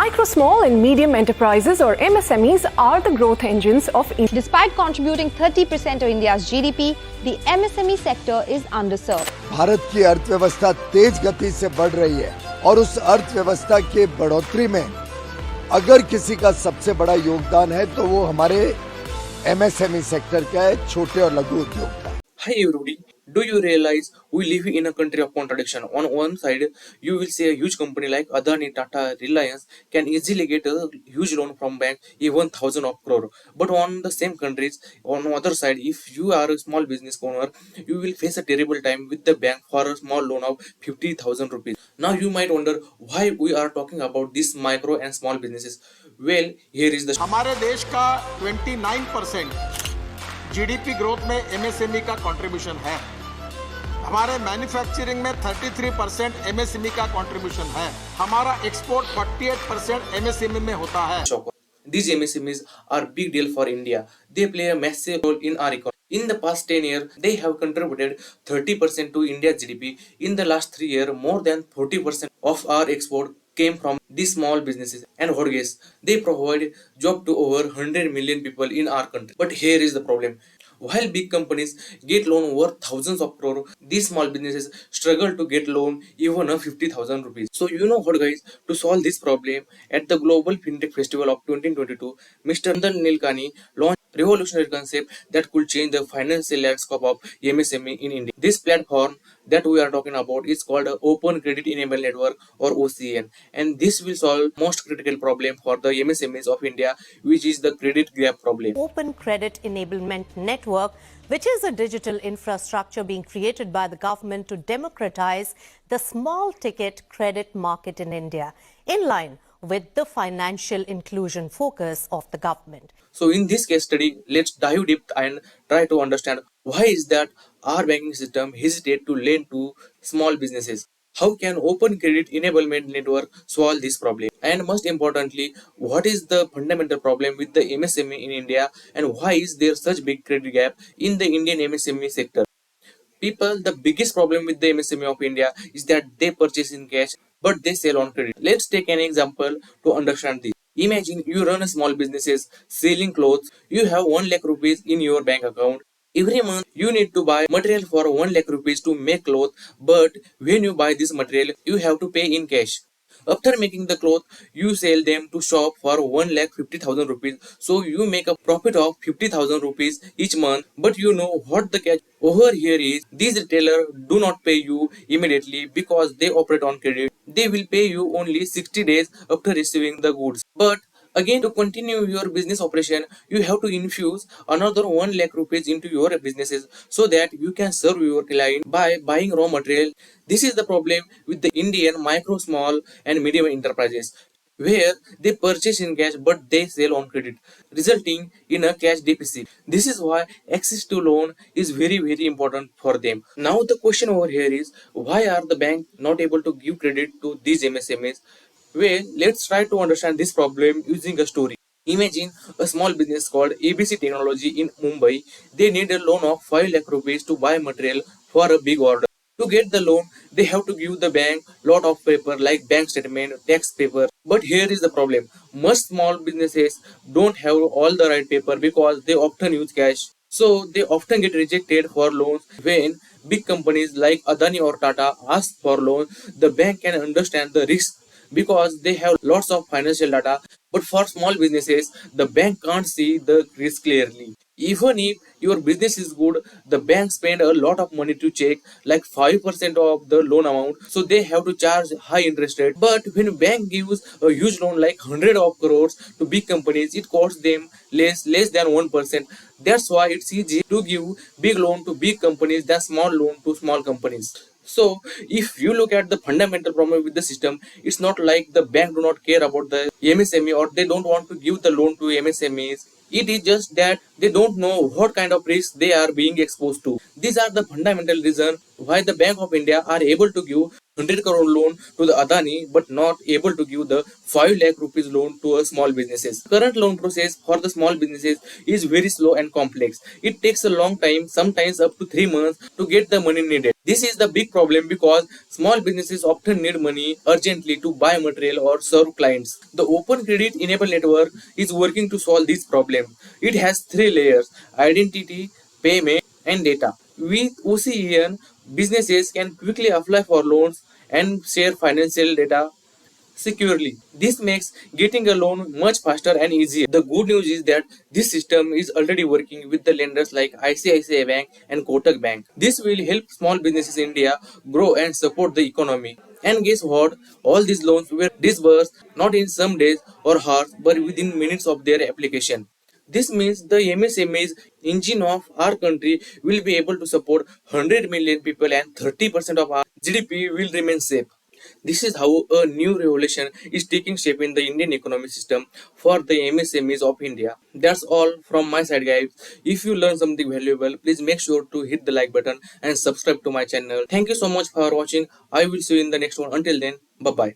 Micro, small and medium enterprises or MSMEs are the growth engines of India. Despite contributing 30% of India's GDP, the MSME sector is underserved. Bharat की अर्थव्यवस्था तेज गति से बढ़ रही है और उस अर्थव्यवस्था के बढ़ोतरी में अगर किसी का सबसे बड़ा योगदान है तो वो हमारे MSME सेक्टर का है, छोटे और लघु उद्योग का। Hi everybody, do you realize we live in a country of contradiction? On one side, you will see a huge company like Adani, Tata, Reliance can easily get a huge loan from bank, even thousands of crore. But on the same countries, on the other side, if you are a small business owner, you will face a terrible time with the bank for a small loan of 50,000 rupees. Now you might wonder why we are talking about these micro and small businesses. Well, here is the हमारे देश का 29% GDP growth में MSME का contribution है। हमारे manufacturing में 33% MSME का contribution है। हमारा एक्सपोर्ट 48% एमएसएमई में होता है। These MSMEs are big deal for India. They play a massive role in our economy. In the past 10 years, they have contributed 30% to India's GDP. In the last 3 years, more than 40% of our export came from these small businesses. And what guess? They provide job to over 100 million people in our country. But here is the problem. While big companies get loan worth thousands of crore, these small businesses struggle to get loan even of 50,000 rupees. So you know what guys, to solve this problem, at the Global FinTech Festival of 2022, Mr. Nandan Nilekani launched a revolutionary concept that could change the financial landscape of MSME in India. This platform that we are talking about is called Open Credit Enablement Network or OCEN, and this will solve most critical problem for the MSMEs of India, which is the credit gap problem. Open Credit Enablement Network, which is a digital infrastructure being created by the government to democratize the small ticket credit market in India, in line with the financial inclusion focus of the government. So in this case study, let's dive deep and try to understand why is that our banking system hesitate to lend to small businesses. How can Open Credit Enablement Network solve this problem? And most importantly, what is the fundamental problem with the MSME in India and why is there such big credit gap in the Indian MSME sector? People, the biggest problem with the MSME of India is that they purchase in cash but they sell on credit. Let's take an example to understand this. Imagine you run a small businesses selling clothes. You have 1 lakh rupees in your bank account. Every month you need to buy material for 1 lakh rupees to make clothes, but when you buy this material, you have to pay in cash. After making the clothes, you sell them to shop for 1,50,000 rupees. So you make a profit of 50,000 rupees each month. But you know what the catch over here is? These retailers do not pay you immediately because they operate on credit. They will pay you only 60 days after receiving the goods. But again, to continue your business operation, you have to infuse another 1 lakh rupees into your businesses so that you can serve your client by buying raw material. This is the problem with the Indian micro, small and medium enterprises, where they purchase in cash but they sell on credit, resulting in a cash deficit. This is why access to loan is very important for them. Now the question over here is, why are the bank not able to give credit to these MSMEs? Well, let's try to understand this problem using a story. Imagine a small business called ABC Technology in Mumbai. They need a loan of 5 lakh rupees to buy material for a big order. To get the loan, they have to give the bank lot of paper like bank statement, tax paper. But here is the problem. Most small businesses don't have all the right paper because they often use cash. So they often get rejected for loans. When big companies like Adani or Tata ask for loans, the bank can understand the risk because they have lots of financial data. But for small businesses, the bank can't see the risk clearly. Even if your business is good, the bank spend a lot of money to check, like 5% of the loan amount, so they have to charge high interest rate. But when bank gives a huge loan like 100 of crores to big companies, it costs them less than 1%. That's why it's easy to give big loan to big companies than small loan to small companies. So if you look at the fundamental problem with the system, it's not like the bank do not care about the MSME or they don't want to give the loan to MSMEs. It is just that they don't know what kind of risk they are being exposed to. These are the fundamental reasons why the Bank of India are able to give 100 crore loan to the Adani but not able to give the 5 lakh rupees loan to a small businesses. Current loan process for the small businesses is very slow and complex. It takes a long time, sometimes up to 3 months to get the money needed. This is the big problem because small businesses often need money urgently to buy material or serve clients. The Open Credit Enablement Network is working to solve this problem. It has 3 layers: identity, payment, and data. With OCEN, businesses can quickly apply for loans and share financial data securely. This makes getting a loan much faster and easier. The good news is that this system is already working with the lenders like ICICI Bank and Kotak Bank. This will help small businesses in India grow and support the economy. And guess what? All these loans were disbursed not in some days or hours but within minutes of their application. This means the MSMEs engine of our country will be able to support 100 million people and 30% of our GDP will remain safe. This is how a new revolution is taking shape in the Indian economic system for the MSMEs of India. That's all from my side, guys. If you learn something valuable, please make sure to hit the like button and subscribe to my channel. Thank you so much for watching. I will see you in the next one. Until then, bye bye.